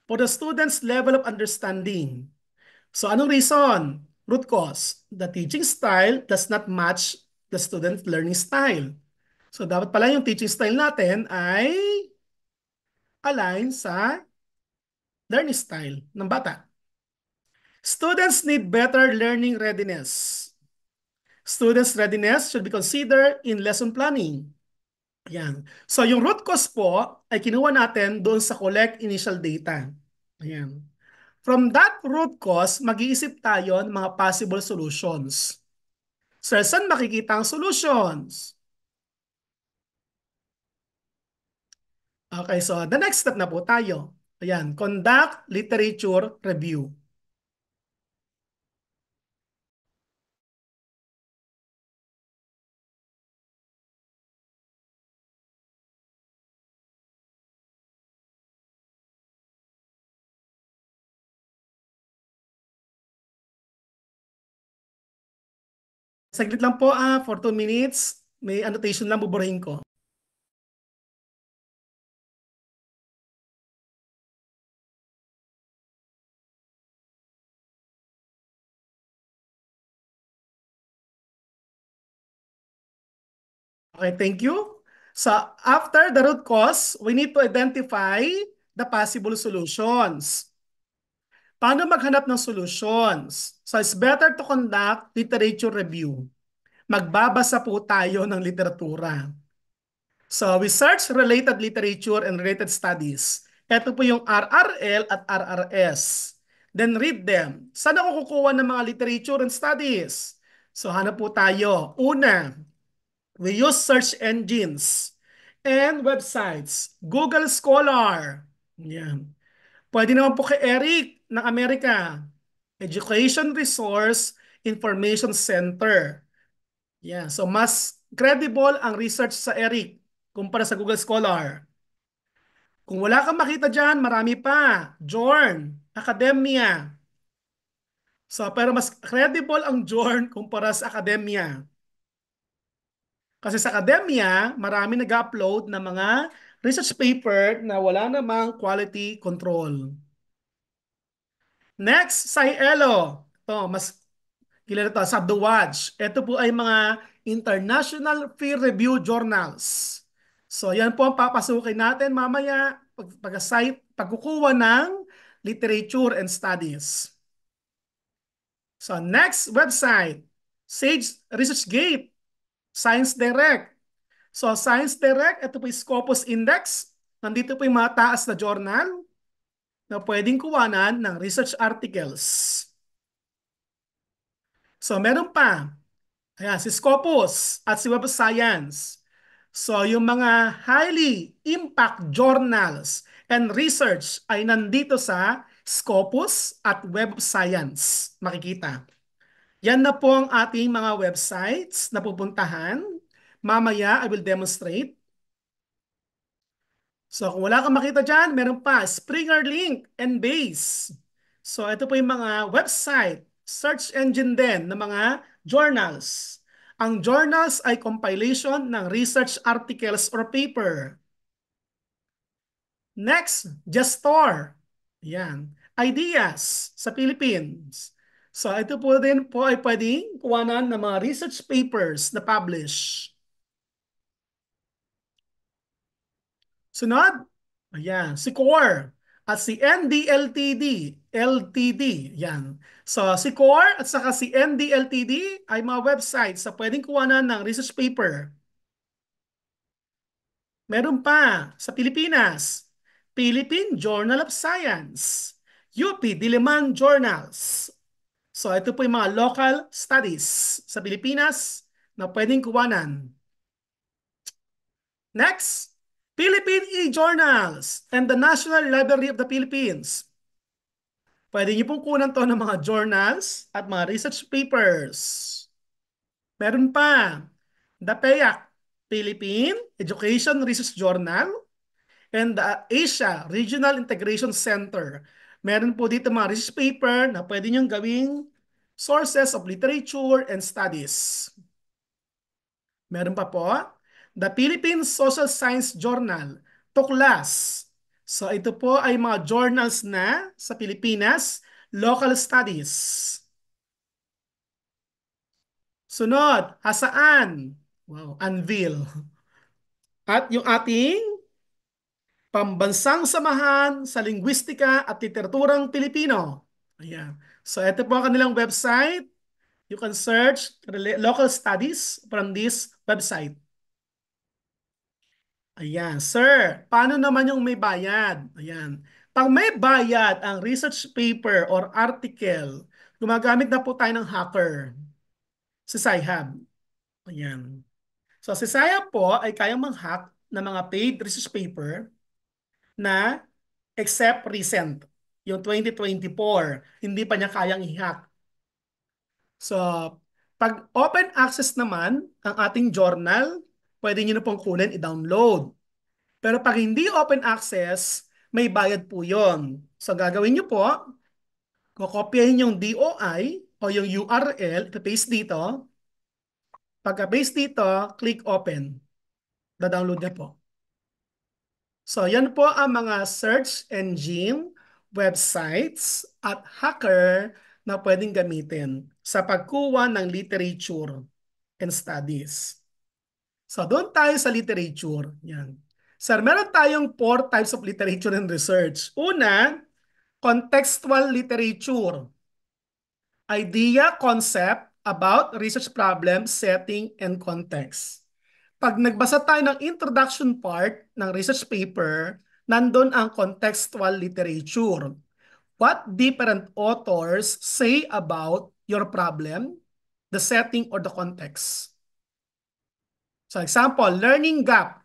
for the student's level of understanding. So anong reason? Root cause. The teaching style does not match the student learning style. So dapat pala yung teaching style natin ay align sa learning style ng bata. Students need better learning readiness. Students' readiness should be considered in lesson planning. Ayan. So yung root cause po ay kinuha natin doon sa collect initial data. Ayan. From that root cause, mag-iisip tayo ng mga possible solutions. So saan makikita ang solutions? Okay, so the next step na po tayo. Ayan, conduct literature review. Saglit lang po for 2 minutes. May annotation lang buburahin ko. Okay, thank you. So after the root cause, we need to identify the possible solutions. Paano maghanap ng solutions? So it's better to conduct literature review. Magbabasa po tayo ng literatura. So we search related literature and related studies. Ito po yung RRL at RRS. Then read them. Saan ako kukuha ng mga literature and studies? So hanap po tayo. Una, we use search engines and websites. Google Scholar. Yan. Pwede naman po kay Eric ng Amerika. Education Resource Information Center. Yeah, so mas credible ang research sa Eric kumpara sa Google Scholar. Kung wala kang makita dyan, marami pa. Journ, Academia. So, pero mas credible ang Journ kumpara sa Academia. Kasi sa Academia, marami nag-upload ng mga research paper na wala namang quality control. Next, Scielo. Ito, mas kilala ito, Subdowatch. Ito po ay mga international peer review journals. So, yan po ang papasukin natin mamaya pag-site, pagkukuha ng literature and studies. So, next website, Sage ResearchGate, Science Direct. So, Science Direct, ito po yung Scopus Index. Nandito po yung mga taas na journal na pwedeng kuwanan ng research articles. So, meron pa. Ayan, si Scopus at si Web of Science. So, yung mga highly impact journals and research ay nandito sa Scopus at Web of Science. Makikita. Yan na po ang ating mga websites na pupuntahan. Mamaya, I will demonstrate. So, kung wala kang makita dyan, meron pa Springer Link and Base. So, ito po yung mga website, search engine din ng mga journals. Ang journals ay compilation ng research articles or paper. Next, Gestor. Yan. Ideas sa Philippines. So, ito po din po ay pwedeng kuwanan ng mga research papers na publish. Sunod, ayan, si CORE at si NDLTD, LTD, yan. So, si CORE at saka si NDLTD ay mga websites sa pwedeng kuwanan ng research paper. Meron pa sa Pilipinas, Philippine Journal of Science, UP Diliman Journals. So, ito po yung mga local studies sa Pilipinas na pwedeng kuwanan. Next, Philippine e-journals and the National Library of the Philippines. Pwede niyo pong kunan to ng mga journals at mga research papers. Meron pa, the PEAC, Philippine Education Research Journal, and the Asia Regional Integration Center. Meron po dito mga research paper na pwede niyong gawing sources of literature and studies. Meron pa po, the Philippine Social Science Journal, TUCLAS. So ito po ay mga journals na sa Pilipinas, local studies. Sunod, hasaan. Wow, unveil. At yung ating pambansang samahan sa linguistika at literaturang Pilipino. Ayan. So ito po ang kanilang website. You can search local studies from this website. Ayan, sir, paano naman yung may bayad? Ayan. Pag may bayad ang research paper or article, gumagamit na po tayo ng hacker si Sci-Hub. Ayan. So si Sci-Hub po ay kayang mag-hack ng mga paid research paper na except recent. Yung 2024, hindi pa niya kayang i-hack. So, pag open access naman ang ating journal, pwede nyo na pong kunin i-download. Pero pag hindi open access, may bayad po yon. So gagawin nyo po, kukopyahin yung DOI o yung URL, ipapaste dito. Pagka-paste dito, click open. Da-download niya po. So yan po ang mga search engine, websites, at hacker na pwedeng gamitin sa pagkuha ng literature and studies. So doon tayo sa literature. Yan. Sir, meron tayong 4 types of literature and research. Una, contextual literature. Idea, concept about research problem, setting, and context. Pag nagbasa tayo ng introduction part ng research paper, nandun ang contextual literature. What different authors say about your problem, the setting, or the context. So example, learning gap.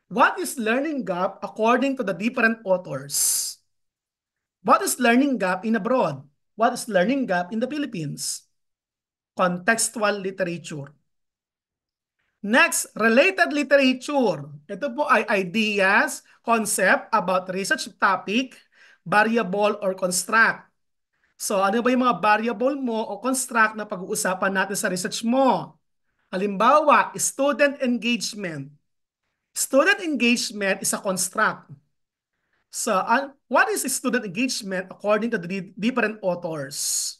What is learning gap according to the different authors? What is learning gap in abroad? What is learning gap in the Philippines? Contextual literature. Next, related literature. Ito po ay ideas, concept about research topic, variable or construct. So ano ba yung mga variable mo o construct na pag-uusapan natin sa research mo? Halimbawa, student engagement. Student engagement is a construct. So, what is student engagement according to the different authors?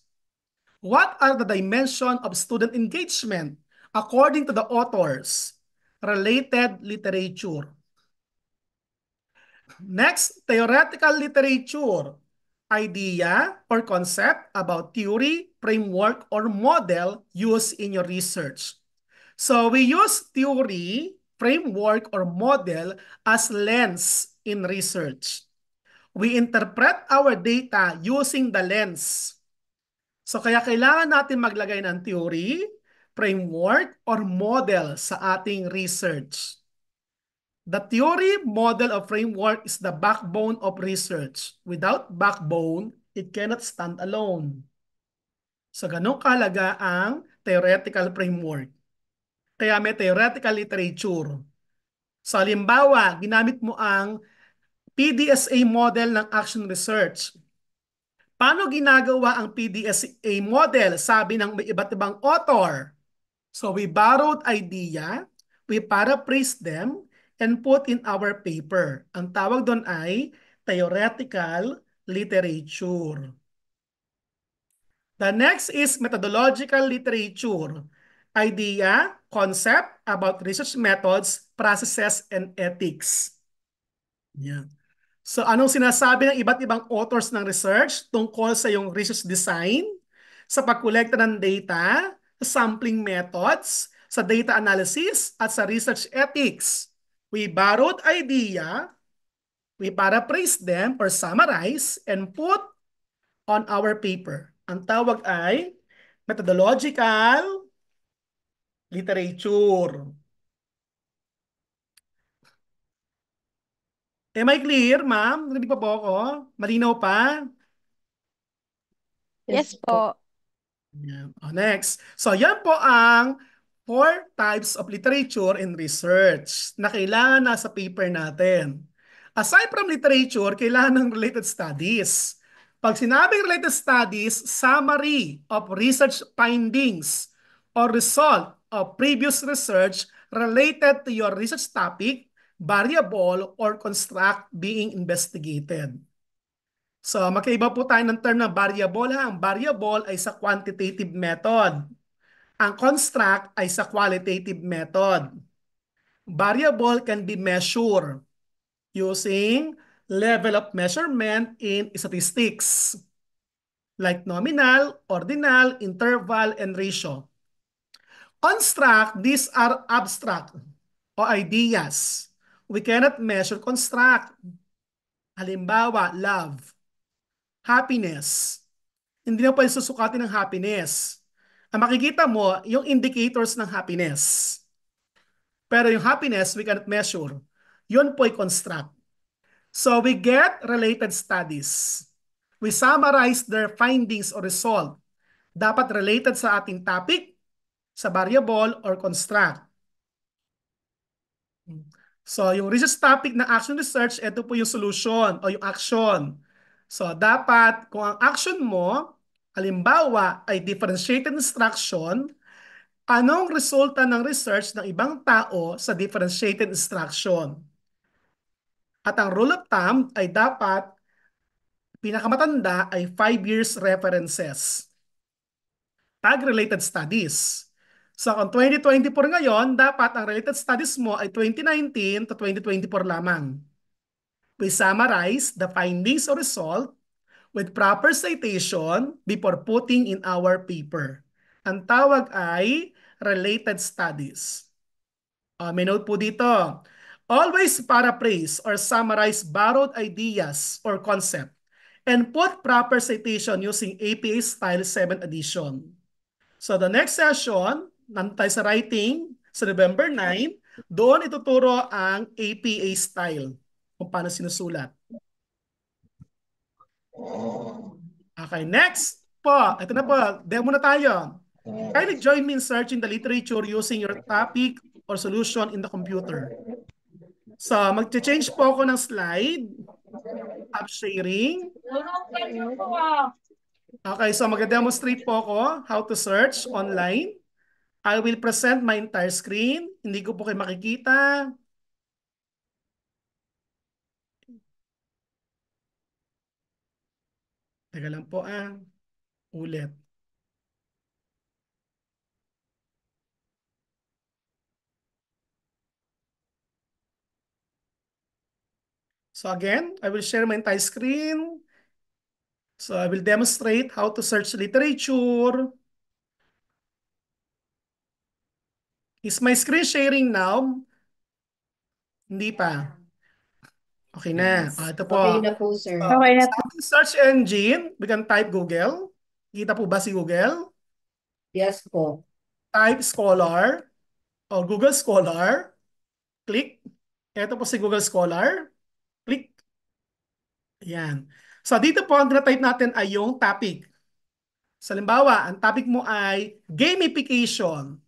What are the dimensions of student engagement according to the authors? Related literature. Next, theoretical literature. Idea or concept about theory, framework, or model used in your research. So we use theory, framework, or model as lens in research. We interpret our data using the lens. So kaya kailangan natin maglagay ng theory, framework, or model sa ating research. The theory, model, or framework is the backbone of research. Without backbone, it cannot stand alone. So ganun kahalaga ang theoretical framework. Kaya may theoretical literature. So halimbawa, ginamit mo ang PDSA model ng action research. Paano ginagawa ang PDSA model? Sabi ng may iba't ibang author. So we borrowed idea, we paraphrase them, and put in our paper. Ang tawag doon ay theoretical literature. The next is methodological literature. Idea, concept about research methods, processes, and ethics. Yeah. So anong sinasabi ng iba't ibang authors ng research tungkol sa yung research design, sa pagkolekta ng data, sa sampling methods, sa data analysis, at sa research ethics. We borrowed idea, we paraphrase them or summarize, and put on our paper. Ang tawag ay methodological literature. Am I clear, ma'am? Hindi pa po ako? Malinaw pa? Yes Yes po. po. Yan. Next. So yan po ang 4 types of literature and research na kailangan nasa paper natin. Aside from literature, kailangan ng related studies. Pag sinabing related studies, summary of research findings or result of previous research related to your research topic, variable, or construct being investigated. So, magkaiba po tayo ng term na variable. Ha? Ang variable ay sa quantitative method. Ang construct ay sa qualitative method. Variable can be measured using level of measurement in statistics like nominal, ordinal, interval, and ratio. Construct, these are abstract o ideas. We cannot measure construct. Halimbawa, love, happiness. Hindi na pwede susukatin ng happiness. Ang makikita mo, yung indicators ng happiness. Pero yung happiness, we cannot measure. Yun po ay construct. So we get related studies. We summarize their findings or result. Dapat related sa ating topic, sa variable, or construct. So yung research topic na action research, ito po yung solution o yung action. So dapat kung ang action mo, halimbawa ay differentiated instruction, anong resulta ng research ng ibang tao sa differentiated instruction? At ang rule of thumb ay dapat pinakamatanda ay 5 years references. Tag-related studies. So kung 2024 ngayon, dapat ang related studies mo ay 2019 to 2024 lamang. We summarize the findings or result with proper citation before putting in our paper. Ang tawag ay related studies. May note po dito. Always paraphrase or summarize borrowed ideas or concept and put proper citation using APA Style 7th edition. So the next session, nandun tayo sa writing, sa November 9, doon ituturo ang APA style, kung paano sinusulat. Okay, next po. Ito na po, demo na tayo. Kindly join me in searching the literature using your topic or solution in the computer. So, mag-change po ako ng slide. App sharing. Okay, so mag-demonstrate po ako how to search online. I will present my entire screen. Hindi ko po kayo makikita. Teka lang po ulit. So again, I will share my entire screen. So I will demonstrate how to search literature. Is my screen sharing now? Hindi pa. Okay na. Ito po. Okay na po, sir. Okay na Sa ating search engine, we can type Google. Kita po ba si Google? Yes po. Type Scholar o Google Scholar. Click. Ito po si Google Scholar. Click. Ayan. So dito po, ang type natin ay yung topic. So, halimbawa, ang topic mo ay gamification.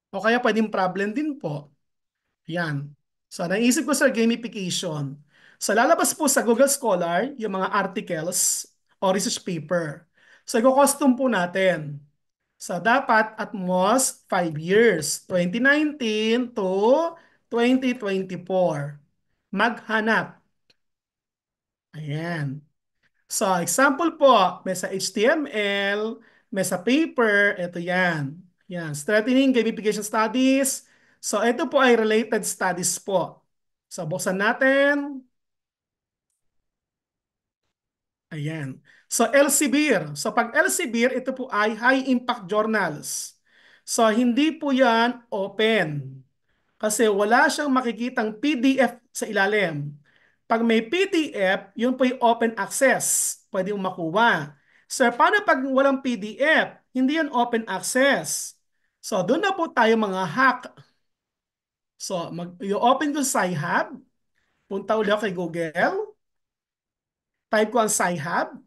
O kaya pwedeng problem din po. Yan. So, naisip ko sa gamification. So, lalabas po sa Google Scholar yung mga articles o research paper. So, i-custom po natin. So, dapat at most 5 years. 2019 to 2024. Maghanap. Ayan. So, example po, may sa HTML, may sa paper, ito yan. Yan, strengthening gamification studies. So, ito po ay related studies po. So, buksan natin. Ayan. So, Elsevier. So, pag Elsevier, ito po ay high impact journals. So, hindi po yan open. Kasi wala siyang makikitang PDF sa ilalim. Pag may PDF, yun po yung open access. Pwede mong makuha. Sir, paano pag walang PDF? Hindi yan open access. So, doon na po tayo mga hack. So, i-open ko sa Sci-Hub. Punta ulit ako kay Google. Type ko ang Sci-Hub.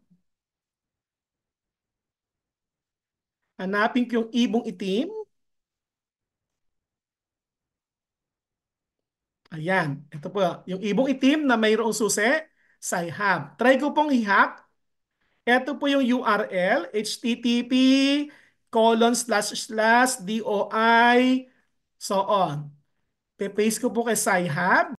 Hanapin ko yung ibong itim. Ayan. Ito po. Yung ibong itim na mayroong susi, Sci-Hub. Try ko pong i-hack. Ito po yung URL, http://doi So, on. Pe-paste ko po kay Sci-Hub.